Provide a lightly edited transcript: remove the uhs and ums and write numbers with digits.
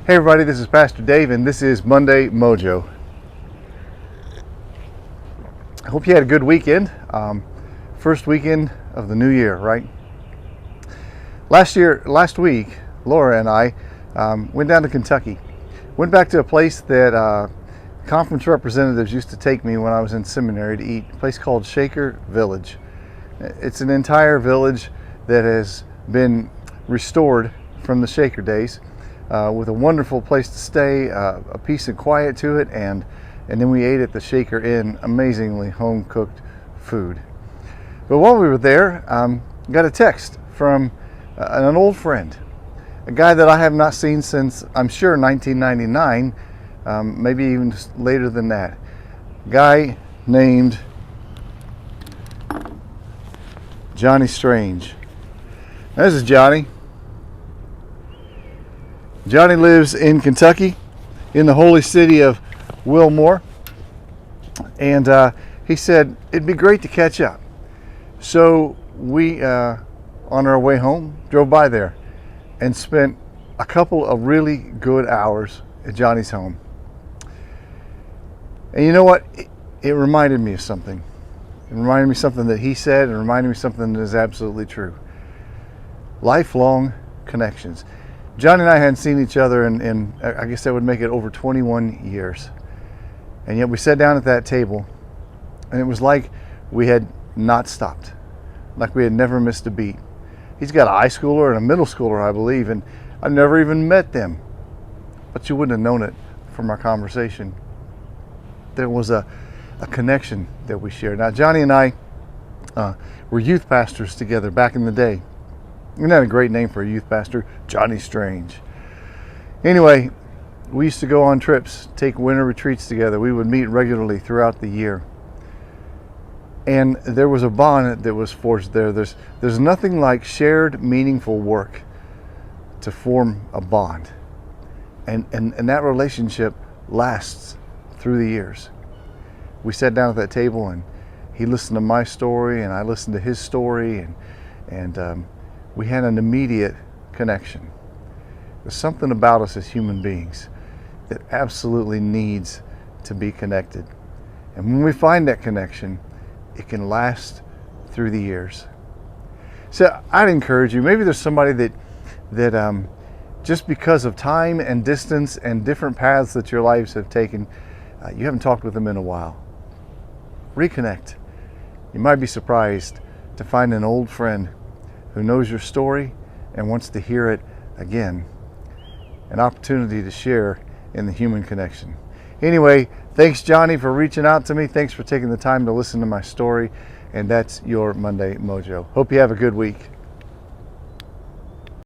Hey everybody, this is Pastor Dave and this is Monday Mojo. I hope you had a good weekend. First weekend of the new year, right? Last week, Laura and I went down to Kentucky. Went back to a place that conference representatives used to take me when I was in seminary to eat, a place called Shaker Village. It's an entire village that has been restored from the Shaker days. With a wonderful place to stay, a peace and quiet to it, and then we ate at the Shaker Inn, amazingly home-cooked food. But while we were there, got a text from an old friend, a guy that I have not seen since, I'm sure, 1999, maybe even later than that. A guy named Johnny Strange. Now, this is Johnny. Johnny lives in Kentucky, in the holy city of Wilmore, and he said it'd be great to catch up. So we, on our way home, drove by there and spent a couple of really good hours at Johnny's home. And you know what? It reminded me of something. It reminded me of something that he said, and reminded me of something that is absolutely true. Lifelong connections. Johnny and I hadn't seen each other in I guess that would make it over 21 years. And yet we sat down at that table, and it was like we had not stopped, like we had never missed a beat. He's got a high schooler and a middle schooler, I believe, and I've never even met them. But you wouldn't have known it from our conversation. There was a connection that we shared. Now, Johnny and I were youth pastors together back in the day. Isn't that a great name for a youth pastor? Johnny Strange. Anyway, we used to go on trips, take winter retreats together. We would meet regularly throughout the year. And there was a bond that was forged there. There's nothing like shared, meaningful work to form a bond. And that relationship lasts through the years. We sat down at that table, and he listened to my story, and I listened to his story, and we had an immediate connection. There's something about us as human beings that absolutely needs to be connected. And when we find that connection, it can last through the years. So I'd encourage you, maybe there's somebody that just because of time and distance and different paths that your lives have taken, you haven't talked with them in a while. Reconnect. You might be surprised to find an old friend who knows your story and wants to hear it again. An opportunity to share in the human connection. Anyway, thanks Johnny for reaching out to me. Thanks for taking the time to listen to my story. And that's your Monday Mojo. Hope you have a good week.